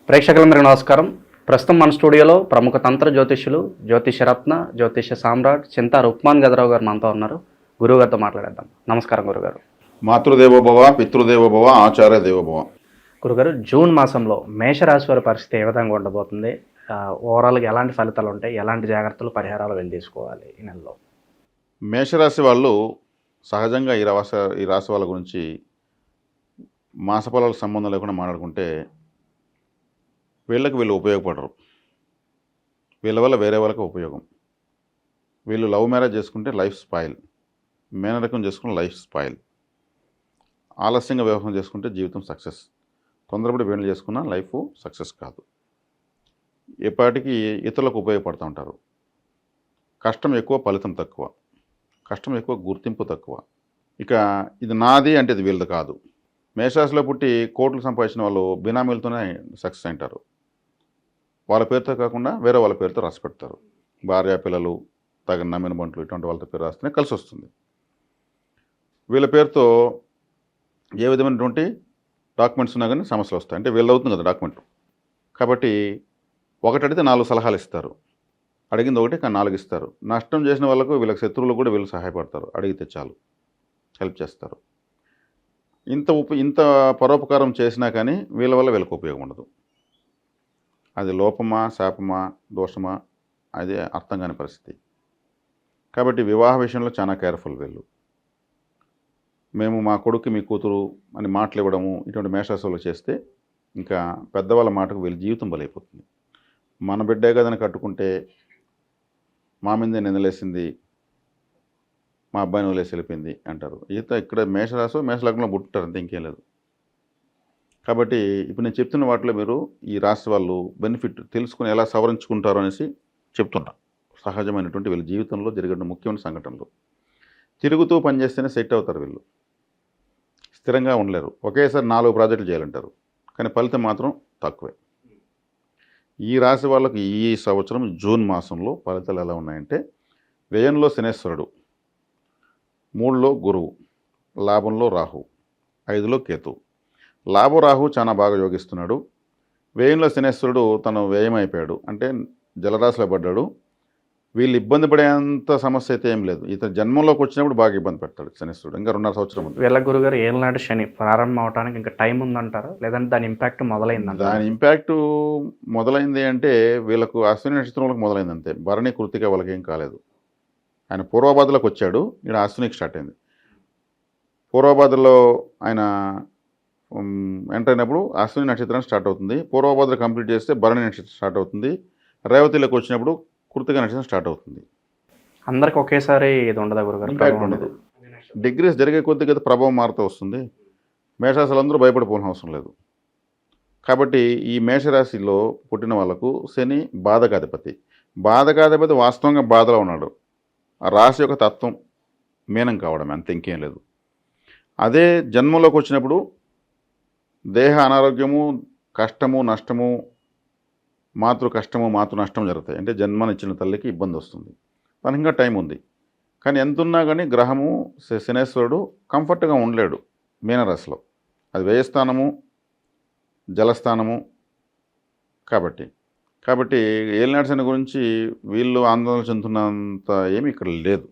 ప్రేక్షకులందరికీ నమస్కారం. ప్రస్తుతం మన స్టూడియోలో ప్రముఖ తంత్ర జ్యోతిష్యులు, జ్యోతిషరత్న, జ్యోతిష సామ్రాట్ చింతా రుక్మాన్ గదరావు గారు మనతో ఉన్నారు. గురువుగారితో మాట్లాడేద్దాం. నమస్కారం గురుగారు. మాతృదేవోభవ, పితృదేవోభవ, ఆచార్య దేవోభవ. గురుగారు, జూన్ మాసంలో మేషరాశి వారి పరిస్థితి ఏ విధంగా ఉండబోతుంది? ఓవరాల్గా ఎలాంటి ఫలితాలు ఉంటాయి, ఎలాంటి జాగ్రత్తలు పరిహారాలు వెళ్ళి తీసుకోవాలి ఈ నెలలో? మేషరాశి వాళ్ళు సహజంగా ఈ రాశి వాళ్ళ గురించి మాసఫలాలకు సంబంధం లేకుండా మాట్లాడుకుంటే వీళ్ళు ఉపయోగపడరు. వీళ్ళ వల్ల వేరే వాళ్ళకి ఉపయోగం. వీళ్ళు లవ్ మ్యారేజ్ చేసుకుంటే లైఫ్ స్పాయిల్, మేనరకం చేసుకుంటే లైఫ్ స్పాయిల్, ఆలస్యంగా వివాహం చేసుకుంటే జీవితం సక్సెస్, తొందరపడి వీళ్ళు చేసుకున్న లైఫ్ సక్సెస్ కాదు. ఎప్పటికీ ఇతరులకు ఉపయోగపడుతూ ఉంటారు. కష్టం ఎక్కువ, ఫలితం తక్కువ. కష్టం ఎక్కువ, గుర్తింపు తక్కువ. ఇక ఇది నాది అంటే ఇది వీళ్ళది కాదు. మేషరాశిలో పుట్టి కోట్లు సంపాదించిన వాళ్ళు బినామీలతోనే సక్సెస్ అంటారు. వాళ్ళ పేరుతో కాకుండా వేరే వాళ్ళ పేరుతో రాసి పెడతారు. భార్య, పిల్లలు, తగిన నమ్మిన బంట్లు ఇటువంటి వాళ్ళతో పేరు రాస్తేనే కలిసి వస్తుంది. వీళ్ళ పేరుతో ఏ విధమైనటువంటి డాక్యుమెంట్స్ ఉన్నా కానీ సమస్యలు వస్తాయి. అంటే వీళ్ళు అవుతుంది కదా డాక్యుమెంట్. కాబట్టి ఒకటి అడిగితే 4 సలహాలు ఇస్తారు. అడిగింది ఒకటి కానీ 4 ఇస్తారు. నష్టం చేసిన వాళ్ళకు వీళ్ళకి శత్రువులు కూడా వీళ్ళు సహాయపడతారు. అడిగితే చాలు హెల్ప్ చేస్తారు. ఇంత పరోపకారం చేసినా కానీ వీళ్ళ వల్ల వీళ్ళకి ఉపయోగం ఉండదు. అది లోపమా, శాపమా, దోషమా అది అర్థం కాని పరిస్థితి. కాబట్టి వివాహ విషయంలో చాలా కేర్ఫుల్ వీళ్ళు. మేము మా కొడుకు మీ కూతురు అని మాటలు ఇవ్వడము ఇటువంటి మేషరాశులు చేస్తే ఇంకా పెద్దవాళ్ళ మాటకు వీళ్ళ జీవితం బలైపోతుంది. మన బిడ్డే కదని కట్టుకుంటే మా మీదే నిందలేసింది, మా అబ్బాయిని వదిలేసి వెళ్ళిపోయింది అంటారు. ఇక్కడ మేషలగ్నంలో పుట్టారు, అంతే, ఇంకేం లేదు. కాబట్టి ఇప్పుడు నేను చెప్తున్న వాటిలో మీరు ఈ రాశి వాళ్ళు బెనిఫిట్ తెలుసుకుని ఎలా సవరించుకుంటారో అనేసి చెప్తున్నా. సహజమైనటువంటి వీళ్ళ జీవితంలో జరిగిన ముఖ్యమైన సంఘటనలు. తిరుగుతూ పనిచేస్తేనే సెట్ అవుతారు వీళ్ళు. స్థిరంగా ఉండలేరు. ఒకేసారి 4 ప్రాజెక్టులు చేయాలంటారు, కానీ ఫలితం మాత్రం తక్కువే. ఈ రాశి వాళ్ళకి ఈ సంవత్సరం జూన్ మాసంలో ఫలితాలు ఎలా ఉన్నాయంటే, వ్యయంలో శనేశ్వరుడు, 3లో గురువు, లాభంలో రాహు, 5లో కేతు. రాహు చాలా బాగా యోగిస్తున్నాడు. వ్యయంలో శనేశ్వరుడు తను వ్యయం అయిపోయాడు, అంటే జలరాశిలో పడ్డాడు. వీళ్ళు ఇబ్బంది పడేంత సమస్య అయితే ఏం లేదు. ఇతను జన్మంలోకి వచ్చినప్పుడు బాగా ఇబ్బంది పెడతాడు శనేశ్వరుడు. ఇంకా 2.5 సంవత్సరం ఉంది. వీళ్ళ గురుగారు ఏళ్ళనాటి శని ప్రారంభం అవడానికి ఇంకా టైం ఉందంటారా, లేదంటే దాని ఇంపాక్ట్ మొదలైందంట? దాని ఇంపాక్ట్ మొదలైంది అంటే వీళ్ళకు అశ్విని నక్షత్రంలోకి మొదలైంది అంతే. భరణి, కృత్తిక వాళ్ళకి ఏం కాలేదు. ఆయన పూర్వభాద్రలోకి వచ్చాడు, ఇక్కడ అశ్వినికి స్టార్ట్ అయింది. పూర్వభాద్రలో ఆయన ఎంటర్ అయినప్పుడు అశ్విని నక్షత్రం స్టార్ట్ అవుతుంది. పూర్వభాద్ర కంప్లీట్ చేస్తే భరణి నక్షత్రం స్టార్ట్ అవుతుంది. రేవతిలోకి వచ్చినప్పుడు కృత్తిక నక్షత్రం స్టార్ట్ అవుతుంది. అందరికి ఒకేసారి ఇది ఉండదా గురుగారు? ఇంపాక్ట్ ఉండదు. డిగ్రీస్ జరిగే కొద్దిగా ప్రభావం మారుతూ వస్తుంది. మేషరాశులందరూ భయపడిపోవాల్సిన అవసరం లేదు. కాబట్టి ఈ మేషరాశిలో పుట్టిన వాళ్ళకు శని బాధకాధిపతి. బాధకాధిపతి వాస్తవంగా బాధలో ఉన్నాడు. ఆ రాశి యొక్క తత్వం మీనం కావడమే, అంత ఇంకేం లేదు. అదే జన్మలోకి వచ్చినప్పుడు దేహ అనారోగ్యము, కష్టము, నష్టము, మాతృ కష్టము, మాతృ నష్టం జరుగుతాయి. అంటే జన్మనిచ్చిన తల్లికి ఇబ్బంది వస్తుంది. తనకి ఇంకా టైం ఉంది. కానీ ఎంతున్నా కానీ గ్రహము శనేశ్వరుడు కంఫర్ట్గా ఉండలేడు మీనరాశిలో. అది వ్యయస్థానము, జలస్థానము. కాబట్టి ఏలినాటి శని గురించి వీళ్ళు ఆందోళన చెందుతున్నంత ఏమి ఇక్కడ లేదు.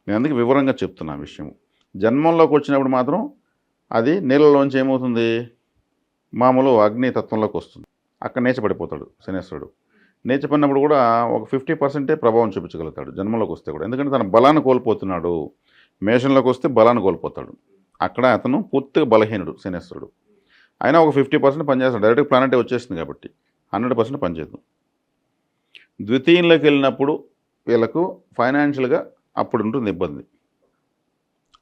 నేను అందుకే వివరంగా చెప్తున్నా విషయం. జన్మంలోకి వచ్చినప్పుడు మాత్రం అది నీళ్ళలోంచి ఏమవుతుంది, మామూలు అగ్ని తత్వంలోకి వస్తుంది. అక్కడ నేచపడిపోతాడు శనేశ్వరుడు. నేచపడినప్పుడు కూడా ఒక 50% ప్రభావం చూపించగలుగుతాడు జన్మంలోకి వస్తే కూడా. ఎందుకంటే తన బలాన్ని కోల్పోతున్నాడు. మేషంలోకి వస్తే బలాన్ని కోల్పోతాడు. అక్కడ అతను పూర్తిగా బలహీనుడు శనేశ్వరుడు. అయినా ఒక 50% పనిచేస్తాడు. డైరెక్ట్ ప్లానెటే వచ్చేస్తుంది కాబట్టి 100% పనిచేయదు. ద్వితీయంలోకి వెళ్ళినప్పుడు వీళ్ళకు ఫైనాన్షియల్గా అప్పుడు ఉంటుంది ఇబ్బంది.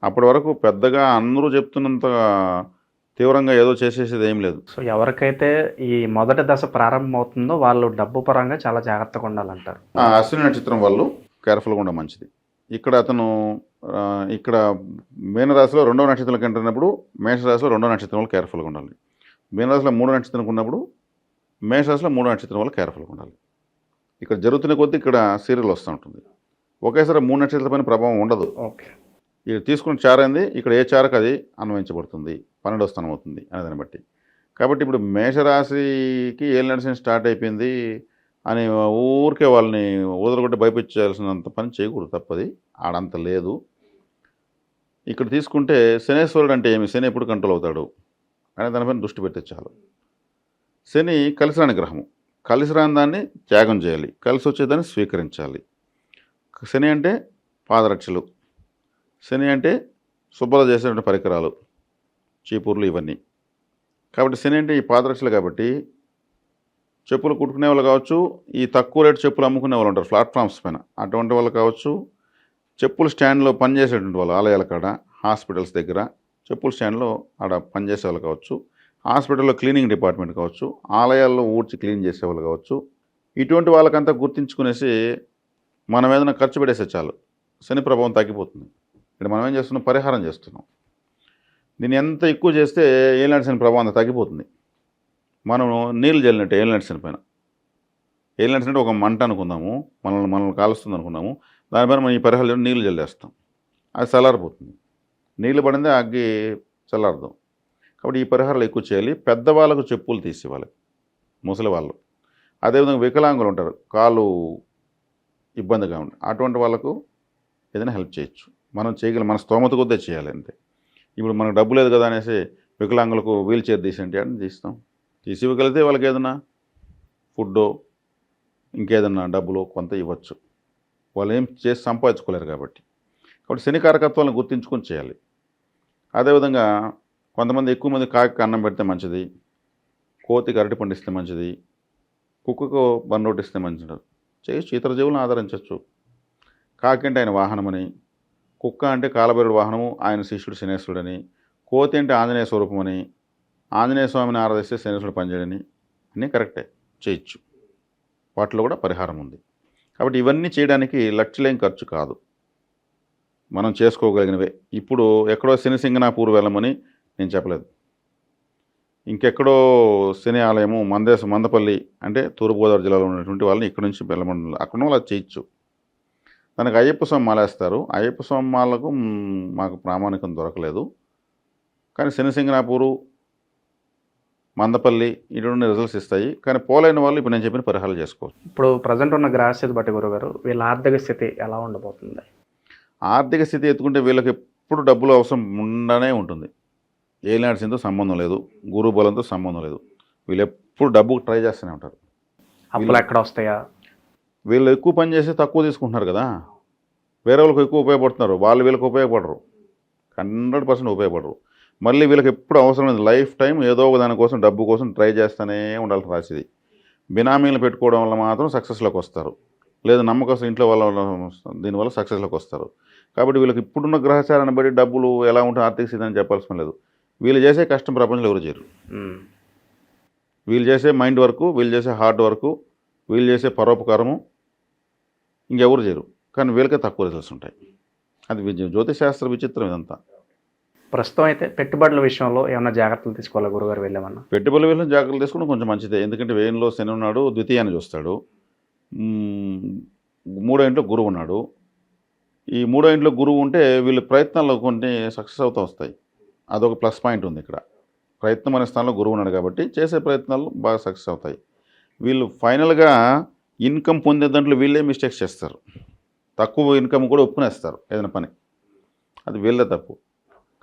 అప్పటి వరకు పెద్దగా అందరూ చెప్తున్నంత తీవ్రంగా ఏదో చేసేసేది ఏం లేదు. సో ఎవరికైతే ఈ మొదటి దశ ప్రారంభం అవుతుందో వాళ్ళు డబ్బు పరంగా చాలా జాగ్రత్తగా ఉండాలంటారు. అశ్విని నక్షత్రం వాళ్ళు కేర్ఫుల్గా ఉండడం మంచిది. ఇక్కడ అతను ఇక్కడ మీనరాశిలో 2వ నక్షత్రంలోకి ఎంటర్ అయినప్పుడు మేషరాశిలో 2వ నక్షత్రం వాళ్ళు కేర్ఫుల్గా ఉండాలి. మీనరాశిలో 3వ నక్షత్రం ఉన్నప్పుడు మేషరాశిలో 3వ నక్షత్రం వాళ్ళు కేర్ఫుల్గా ఉండాలి. ఇక్కడ జరుగుతున్న కొద్దీ ఇక్కడ సీరియల్ వస్తూ ఉంటుంది. ఒకేసారి 3 నక్షత్రాల పైన ప్రభావం ఉండదు. ఓకే, ఇది తీసుకున్న చారైంది, ఇక్కడ ఏ చారకు అది అన్వయించబడుతుంది, 12వ స్థానం అవుతుంది అనేదాన్ని బట్టి. కాబట్టి ఇప్పుడు మేషరాశికి ఏలినాటి శని స్టార్ట్ అయిపోయింది అని ఊరికే వాళ్ళని ఊదరగొట్టి భయపించాల్సినంత పని చేయకూడదు, తప్పది. ఆడంత లేదు. ఇక్కడ తీసుకుంటే శనేశ్వరుడు అంటే ఏమి, శని ఎప్పుడు కంట్రోల్ అవుతాడు అనే దానిపైన దృష్టి పెడితే చాలు. శని కలిసి రాని గ్రహము, కలిసి రాని దాన్ని త్యాగం చేయాలి, కలిసి వచ్చేదాన్ని స్వీకరించాలి. శని అంటే పాదరక్షలు, శని అంటే శుభ్రత చేసేటువంటి పరికరాలు, చీపుర్లు ఇవన్నీ. కాబట్టి శని అంటే ఈ పాదరక్షలు. కాబట్టి చెప్పులు కుట్టుకునే వాళ్ళు కావచ్చు, ఈ తక్కువ రేటు చెప్పులు అమ్ముకునే వాళ్ళు ఉంటారు ప్లాట్ఫామ్స్ పైన, అటువంటి వాళ్ళు కావచ్చు, చెప్పుల స్టాండ్లో పనిచేసేటువంటి వాళ్ళు ఆలయాల కాడ, హాస్పిటల్స్ దగ్గర చెప్పుల స్టాండ్లో ఆడ పనిచేసే వాళ్ళు కావచ్చు, హాస్పిటల్లో క్లీనింగ్ డిపార్ట్మెంట్ కావచ్చు, ఆలయాల్లో ఊడ్చి క్లీన్ చేసేవాళ్ళు కావచ్చు, ఇటువంటి వాళ్ళకంతా గుర్తించుకునేసి మనం ఏదైనా ఖర్చు పెట్టేస్తే చాలు, శని ప్రభావం తగ్గిపోతుంది. ఇక్కడ మనం ఏం చేస్తున్నాం, పరిహారం చేస్తున్నాం. దీన్ని ఎంత ఎక్కువ చేస్తే ఏలినాటి శని ప్రభావం అంత తగ్గిపోతుంది. మనం నీళ్ళు జల్లినట్టు ఏలినాటి శని పైన. ఏలినాటి శని అంటే ఒక మంట అనుకుందాము, మనల్ని కాలుస్తుంది అనుకున్నాము, దానిపైన మనం ఈ పరిహారం నీళ్ళు జల్లేస్తాం, అది చల్లారిపోతుంది. నీళ్ళు పడిందే అగ్గి చల్లారదు. కాబట్టి ఈ పరిహారాలు ఎక్కువ చేయాలి. పెద్దవాళ్ళకు చెప్పులు తీసేవాళ్ళు, ముసలి వాళ్ళు. అదేవిధంగా వికలాంగులు ఉంటారు, కాళ్ళు ఇబ్బందిగా ఉంటుంది, అటువంటి వాళ్ళకు ఏదైనా హెల్ప్ చేయొచ్చు. మనం చేయగలం, మన స్తోమత కొద్దే చేయాలి అంతే. ఇప్పుడు మనకు డబ్బు లేదు కదా అనేసి వికలాంగులకు వీల్ చైర్ తీసేంటి అని తీస్తాం. తీసి ఇవ్వగలిగితే వాళ్ళకి ఏదైనా ఫుడ్డో ఇంకేదన్నా డబ్బులో కొంత ఇవ్వచ్చు. వాళ్ళు ఏం చేసి సంపాదించుకోలేరు కాబట్టి. కాబట్టి శని కారకత్వాలను గుర్తించుకొని చేయాలి. అదేవిధంగా కొంతమంది ఎక్కువ మంది కాకి అన్నం పెడితే మంచిది, కోతికి అరటి పండిస్తే మంచిది, కుక్కకు బన్నోటి ఇస్తే మంచిది. చేయొచ్చు, ఇతర జీవులను ఆదరించవచ్చు. కాకి అంటే ఆయన వాహనమని, కుక్క అంటే కాలభైరుడు వాహనము, ఆయన శిష్యుడు శనేశ్వరుడని, కోతి అంటే ఆంజనేయ స్వరూపమని, ఆంజనేయ స్వామిని ఆరాధిస్తే శనేశ్వరుడు పనిచేయడని, అన్నీ కరెక్టే, చేయొచ్చు. వాటిలో కూడా పరిహారం ఉంది. కాబట్టి ఇవన్నీ చేయడానికి లక్షలేం ఖర్చు కాదు, మనం చేసుకోగలిగినవే. ఇప్పుడు ఎక్కడో శని సింగనాపూర్ వెళ్ళమని నేను చెప్పలేదు, ఇంకెక్కడో శని ఆలయము మందపల్లి అంటే తూర్పుగోదావరి జిల్లాలో ఉన్నటువంటి వాళ్ళని ఇక్కడ నుంచి వెళ్ళమని, అక్కడ వాళ్ళు అది చేయొచ్చు. దానికి అయ్యప్ప స్వామి మాలేస్తారు. అయ్యప్ప స్వామి మాలకు మాకు ప్రామాణికం దొరకలేదు. కానీ శని సింగనాపూరు, మందపల్లి ఇటువంటి రిజల్ట్స్ ఇస్తాయి. కానీ పోలేని వాళ్ళు ఇప్పుడు నేను చెప్పిన పరిహారాలు చేసుకోవచ్చు. ఇప్పుడు ప్రజెంట్ ఉన్న గ్రహస్థితి బట్టి గురుగారు వీళ్ళ ఆర్థిక స్థితి ఎలా ఉండబోతుంది? ఆర్థిక స్థితి ఎత్తుకుంటే వీళ్ళకి ఎప్పుడు డబ్బులు అవసరం ఉండనే ఉంటుంది. ఏలినాటి శనితో సంబంధం లేదు, గురు బలంతో సంబంధం లేదు. వీళ్ళు ఎప్పుడు డబ్బుకు ట్రై చేస్తూనే ఉంటారు. అప్పులు ఎక్కడ వస్తాయా? వీళ్ళు ఎక్కువ పని చేసి తక్కువ తీసుకుంటున్నారు కదా, వేరే వాళ్ళకి ఎక్కువ ఉపయోగపడుతున్నారు, వాళ్ళు వీళ్ళకి ఉపయోగపడరు, 100% ఉపయోగపడరు. మళ్ళీ వీళ్ళకి ఎప్పుడు అవసరం లేదు, లైఫ్ టైం ఏదో ఒక దానికోసం డబ్బు కోసం ట్రై చేస్తూనే ఉండాల్సిన రాశిది. బినామీలు పెట్టుకోవడం వల్ల మాత్రం సక్సెస్లోకి వస్తారు, లేదు నమ్మకం ఇంట్లో వాళ్ళ దీనివల్ల సక్సెస్లోకి వస్తారు. కాబట్టి వీళ్ళకి ఇప్పుడున్న గ్రహచారాన్ని బట్టి డబ్బులు ఎలా ఉంటే ఆర్థిక స్థితి అని చెప్పాల్సిన లేదు. వీళ్ళు చేసే కష్టం ప్రపంచంలో ఎవరు చేయరు. వీళ్ళు చేసే మైండ్ వర్క్, వీళ్ళు చేసే హార్డ్ వర్క్, వీళ్ళు చేసే పరోపకారము ఇంకెవరు చేయరు. కానీ వీళ్ళకే తక్కువ రిజల్ట్స్ ఉంటాయి. అది జ్యోతిశాస్త్ర విచిత్రం ఇదంతా. ప్రస్తుతం అయితే పెట్టుబడుల విషయంలో ఏమైనా జాగ్రత్తలు తీసుకోవాలి గురుగారు వెళ్ళామన్నా? పెట్టుబడుల విషయంలో జాగ్రత్తలు తీసుకుంటే కొంచెం మంచిదే. ఎందుకంటే వ్యయంలో శని ఉన్నాడు, ద్వితీయాన్ని చూస్తాడు, 3వ ఇంట్లో గురువు ఉన్నాడు. ఈ 3వ ఇంట్లో గురువు ఉంటే వీళ్ళ ప్రయత్నాల్లో కొన్ని సక్సెస్ అవుతూ వస్తాయి. అదొక ప్లస్ పాయింట్ ఉంది ఇక్కడ. ప్రయత్నం అనే స్థానంలో గురువు ఉన్నాడు కాబట్టి చేసే ప్రయత్నాలు బాగా సక్సెస్ అవుతాయి. వీళ్ళు ఫైనల్గా ఇన్కమ్ పొందే దాంట్లో వీళ్ళే మిస్టేక్స్ చేస్తారు. తక్కువ ఇన్కమ్ కూడా ఒప్పుకునేస్తారు ఏదైనా పని, అది వీళ్ళే తప్పు.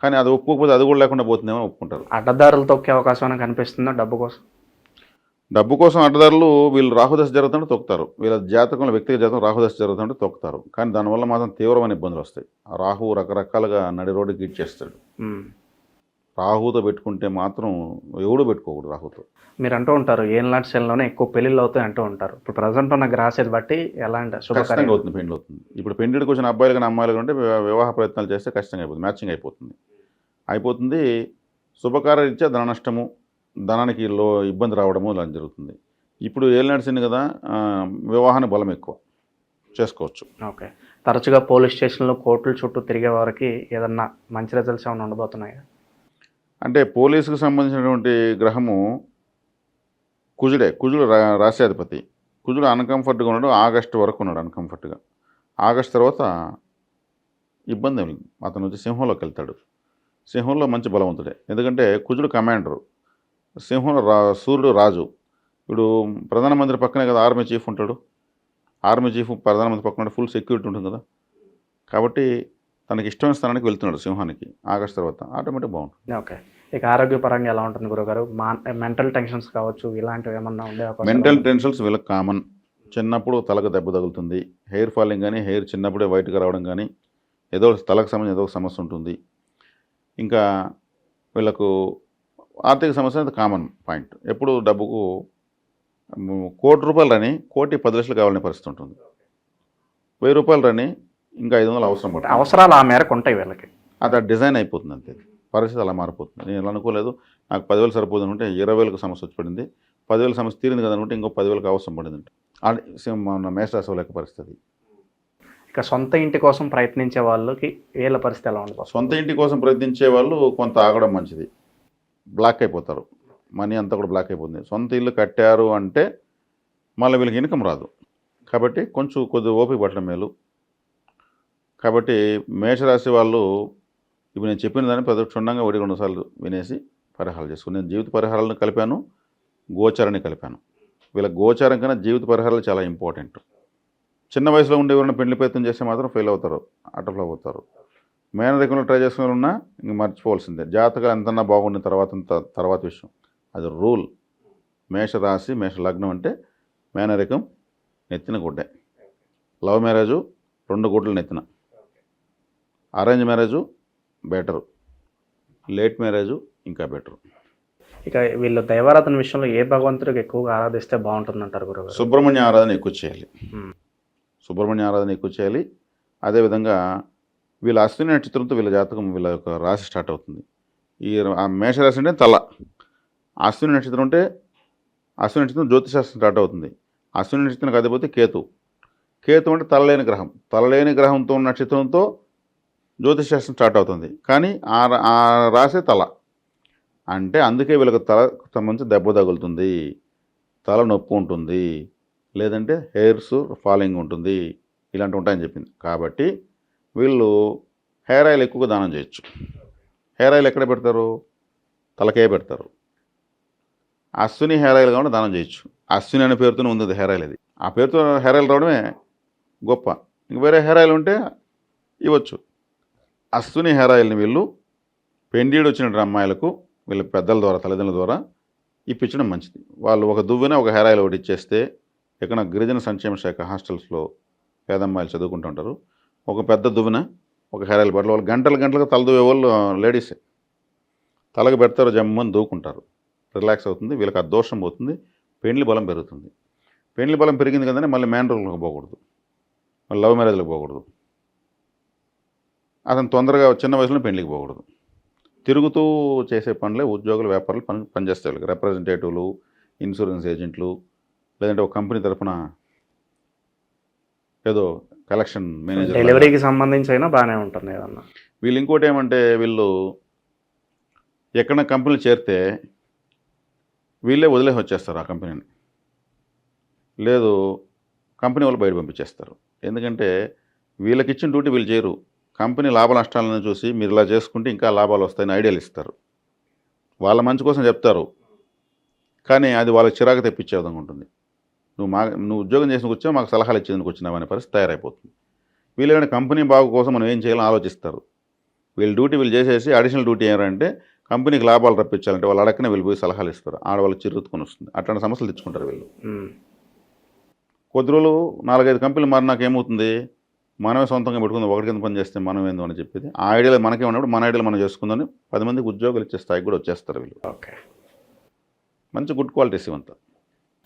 కానీ అది ఒప్పుకోకపోతే అది కూడా లేకుండా పోతుందేమో ఒప్పుకుంటారు. అడ్డదారులు తొక్కే అవకాశం కనిపిస్తుందా డబ్బు కోసం? డబ్బు కోసం అడ్డదారులు వీళ్ళు రాహుదశ జరుగుతుంటే తొక్కుతారు. వీళ్ళ జాతకంలో వ్యక్తిగత జాతకం రాహుదశ జరుగుతుంటే తొక్కుతారు. కానీ దానివల్ల మాత్రం తీవ్రమైన ఇబ్బందులు వస్తాయి. ఆ రాహు రకరకాలుగా నడి రోడ్డుకి గిచ్చేస్తాడు. రాహుతో పెట్టుకుంటే మాత్రం ఎవడు పెట్టుకోకూడదు రాహుతో. మీరు అంటూ ఉంటారు ఏలినాటి శనిలోనే ఎక్కువ పెళ్ళిళ్ళు అవుతాయి అంటూ ఉంటారు. ఇప్పుడు ప్రజెంట్ ఉన్న గ్రహస్థితి బట్టి ఎలాంటి ఖచ్చితంగా అవుతుంది, పెళ్లి అవుతుంది. ఇప్పుడు పెళ్లిడికి వచ్చిన అబ్బాయిలు కానీ అమ్మాయిలు కంటే వివాహ ప్రయత్నాలు చేస్తే ఖచ్చితంగా అయిపోతుంది, మ్యాచింగ్ అయిపోతుంది. శుభకార్యరీత్యా ధన నష్టము, ధనానికి ఇబ్బంది రావడము ఇలా జరుగుతుంది. ఇప్పుడు ఏలినాటి శని కదా, వివాహానికి బలం ఎక్కువ, చేసుకోవచ్చు. ఓకే. తరచుగా పోలీస్ స్టేషన్లో కోర్టుల చుట్టూ తిరిగే వారికి ఏదన్నా మంచి రిజల్ట్స్ ఏమైనా ఉండబోతున్నాయా? అంటే పోలీసుకు సంబంధించినటువంటి గ్రహము కుజుడు రాశ్యాధిపతి. కుజుడు అన్కంఫర్ట్గా ఉన్నాడు, ఆగస్టు వరకు ఉన్నాడు అన్కంఫర్ట్గా. ఆగస్టు తర్వాత ఇబ్బంది ఏమి లేదు, అతను వచ్చి సింహంలోకి వెళ్తాడు. సింహంలో మంచి బలవంతుడే, ఎందుకంటే కుజుడు కమాండరు. సింహంలో సూర్యుడు రాజు. ఇప్పుడు ప్రధానమంత్రి పక్కనే కదా ఆర్మీ చీఫ్ ఉంటాడు. ఆర్మీ చీఫ్ ప్రధానమంత్రి పక్కన ఫుల్ సెక్యూరిటీ ఉంటుంది కదా. కాబట్టి తనకి ఇష్టమైన స్థానానికి వెళ్తున్నాడు సింహానికి ఆగస్టు తర్వాత, ఆటోమేటిక్ బాగుంటుంది. ఓకే. ఇక ఆరోగ్యపరంగా ఎలా ఉంటుంది గురుగారు? మెంటల్ టెన్షన్స్ కావచ్చు, ఇలాంటివి ఏమన్నా ఉండే అవకాశం? మెంటల్ టెన్షన్స్ వీళ్ళకి కామన్. చిన్నప్పుడు తలకు దెబ్బ తగులుతుంది, హెయిర్ ఫాలింగ్ కానీ, హెయిర్ చిన్నప్పుడే వైట్గా రావడం కానీ, ఏదో తలకు సంబంధించి ఏదో ఒక సమస్య ఉంటుంది. ఇంకా వీళ్ళకు ఆర్థిక సమస్య అనేది కామన్ పాయింట్. ఎప్పుడు డబ్బుకు ₹1,00,00,000 రని 1,10,00,000 కావాలనే పరిస్థితి ఉంటుంది. ₹1,000 రని ఇంకా 500 అవసరం పడుతుంది. అవసరాలు ఆ మేరకు ఉంటాయి వీళ్ళకి. అది డిజైన్ అయిపోతుంది అంతే. పరిస్థితి అలా మారిపోతుంది. నేను ఇలా అనుకోలేదు, నాకు 10,000 సరిపోదు అనుకుంటే 20,000కు సమస్య వచ్చి పడింది. 10,000 సమస్య తీరింది కదా అనుకుంటే ఇంకో 10,000కి అవసరం పడింది. అది మన మేషరాశి లెక్క పరిస్థితి. ఇక సొంత ఇంటి కోసం ప్రయత్నించే వాళ్ళకి వీళ్ళ పరిస్థితి ఎలా ఉంటుంది? సొంత ఇంటి కోసం ప్రయత్నించే వాళ్ళు కొంత ఆగడం మంచిది. బ్లాక్ అయిపోతారు, మనీ అంతా కూడా బ్లాక్ అయిపోతుంది. సొంత ఇల్లు కట్టారు అంటే మళ్ళీ వీళ్ళకి ఇన్కమ్ రాదు. కాబట్టి కొద్దిగా ఓపిక పట్టడం మేలు. కాబట్టి మేషరాశి వాళ్ళు ఇప్పుడు నేను చెప్పిన దాన్ని క్షుణ్ణంగా 1-2 సార్లు వినేసి పరిహారాలు చేసుకుని, నేను జీవిత పరిహారాలను కలిపాను, గోచారాన్ని కలిపాను. వీళ్ళ గోచారం కన్నా జీవిత పరిహారాలు చాలా ఇంపార్టెంట్. చిన్న వయసులో ఉండే ఎవరైనా పెళ్లి ప్రయత్నం చేస్తే మాత్రం ఫెయిల్ అవుతారు, అటఫ్లో అవుతారు. మేనరికంలో ట్రై చేసుకుని ఉన్నా ఇంక మర్చిపోవాల్సిందే. జాతకాలు ఎంతన్నా బాగుండిన తర్వాత విషయం, అది రూల్. మేషరాశి మేష లగ్నం అంటే మేనరికం నెత్తిన గుడ్డే. లవ్ మ్యారేజు 2 గుడ్లు నెత్తిన. Arrange marriage better, late marriage ఇంకా బెటరు. ఇక వీళ్ళు దైవారాధన విషయంలో ఏ భగవంతుడికి ఎక్కువగా ఆరాధిస్తే బాగుంటుందంటారు గురుగారు? సుబ్రహ్మణ్య ఆరాధన ఎక్కువ చేయాలి. సుబ్రహ్మణ్య ఆరాధన ఎక్కువ చేయాలి. అదేవిధంగా వీళ్ళ అశ్విని నక్షత్రంతో వీళ్ళ జాతకం, వీళ్ళ యొక్క రాశి స్టార్ట్ అవుతుంది. ఆ మేషరాశి అంటే తల, అశ్విని నక్షత్రం అంటే అశ్విని నక్షత్రం జ్యోతిశాస్త్రం స్టార్ట్ అవుతుంది. అశ్విని నక్షత్రానికి అధిపతి కేతు. కేతు అంటే తలలేని గ్రహం. తలలేని గ్రహంతో ఉన్న నక్షత్రంతో జ్యోతిశాస్త్రం స్టార్ట్ అవుతుంది. కానీ ఆ రాశి తల అంటే అందుకే వీళ్ళకి తలకు సంబంధించి దెబ్బ తగులుతుంది, తల నొప్పి ఉంటుంది, లేదంటే హెయిర్స్ ఫాలింగ్ ఉంటుంది, ఇలాంటివి ఉంటాయని చెప్పింది. కాబట్టి వీళ్ళు హెయిర్ ఆయిల్ ఎక్కువగా దానం చేయొచ్చు. హెయిర్ ఆయిల్ ఎక్కడ పెడతారు? తలకే పెడతారు. అశ్విని హెయిర్ ఆయిల్ కాకుండా దానం చేయొచ్చు. అశ్విని అనే పేరుతోనే ఉంది హెయిర్ ఆయిల్. అది ఆ పేరుతో హెయిర్ ఆయిల్ రావడమే గొప్ప. ఇంక వేరే హెయిర్ ఆయిల్ ఉంటే ఇవ్వచ్చు. అశ్విని హెయిర్ ఆయిల్ని వీళ్ళు పెండీడు వచ్చిన అమ్మాయిలకు వీళ్ళ పెద్దల ద్వారా, తల్లిదండ్రుల ద్వారా ఇప్పించడం మంచిది. వాళ్ళు ఒక దువ్వెన ఒక హెయిర్ ఆయిల్ ఒకటి ఇచ్చేస్తే, ఎక్కడ గిరిజన సంక్షేమ శాఖ హాస్టల్స్లో పేదమ్మాయిలు చదువుకుంటూ ఉంటారు, ఒక పెద్ద దువ్వెన ఒక హెయిర్ ఆయిల్ బట్టలు వాళ్ళు గంటలుగా తల దువ్వే వాళ్ళు లేడీసే తలకు పెడతారు, జమ్మని దూకుంటారు, రిలాక్స్ అవుతుంది. వీళ్ళకి ఆ దోషం పోతుంది, పెండ్లి బలం పెరుగుతుంది. పెండ్లి బలం పెరిగింది కదంటే మళ్ళీ మ్యాన్ రోల్కి పోకూడదు, మళ్ళీ లవ్ మ్యారేజ్లకు పోకూడదు, అతను తొందరగా చిన్న వయసులో పెండ్లికి పోకూడదు. తిరుగుతూ చేసే పనులే ఉద్యోగులు, వ్యాపారులు పనిచేస్తారు. రిప్రజెంటేటివ్లు, ఇన్సూరెన్స్ ఏజెంట్లు, లేదంటే ఒక కంపెనీ తరఫున ఏదో కలెక్షన్ మేనేజర్, డెలివరీకి సంబంధించి అయినా బాగానే ఉంటుంది ఏదన్నా. వీళ్ళు ఇంకోటి ఏమంటే, వీళ్ళు ఎక్కడైనా కంపెనీలు చేరితే వీళ్ళే వదిలేసి వచ్చేస్తారు ఆ కంపెనీని. లేదు కంపెనీ వాళ్ళు బయట పంపించేస్తారు. ఎందుకంటే వీళ్ళకి ఇచ్చిన డ్యూటీ వీళ్ళు చేయరు. కంపెనీ లాభ నష్టాలను చూసి మీరు ఇలా చేసుకుంటే ఇంకా లాభాలు వస్తాయని ఐడియాలు ఇస్తారు. వాళ్ళ మంచి కోసం చెప్తారు, కానీ అది వాళ్ళకి చిరాకు తెప్పించే విధంగా ఉంటుంది. నువ్వు ఉద్యోగం చేసిన వచ్చావు, మాకు సలహాలు ఇచ్చేందుకు వచ్చినావు అనే పరిస్థితి తయారైపోతుంది. వీళ్ళు ఏమైనా కంపెనీ బాగు కోసం మనం ఏం చేయాలని ఆలోచిస్తారు. వీళ్ళ డ్యూటీ వీళ్ళు చేసేసి అడిషనల్ డ్యూటీ ఏంటంటే కంపెనీకి లాభాలు రప్పించాలంటే వాళ్ళు అడగనే వీళ్ళు పోయి సలహాలు ఇస్తారు. ఆడవాళ్ళు చిరుతుకొని వస్తుంది. అట్లాంటి సమస్యలు తెచ్చుకుంటారు వీళ్ళు. కొద్ది రోజులు 4-5 కంపెనీలు మారినాక ఏమవుతుంది, మనమే సొంతంగా పెట్టుకుందాం, ఒకటి కింద పని చేస్తే మనం ఏందో అని చెప్పేది. ఆ ఐడియాలు మనకే ఉన్నప్పుడు మన ఐడియాలు మనం చేసుకుందని 10 మందికి ఉద్యోగాలు ఇచ్చే స్థాయికి కూడా వచ్చేస్తారు వీళ్ళు. ఓకే, మంచి గుడ్ క్వాలిటీస్ ఇవంతా.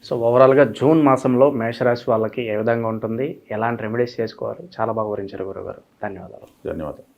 సో ఓవరాల్గా జూన్ మాసంలో మేషరాశి వాళ్ళకి ఏ విధంగా ఉంటుంది, ఎలాంటి రెమెడీస్ చేసుకోవాలి, చాలా బాగా వివరించారు గురుగారు. ధన్యవాదాలు. ధన్యవాదాలు.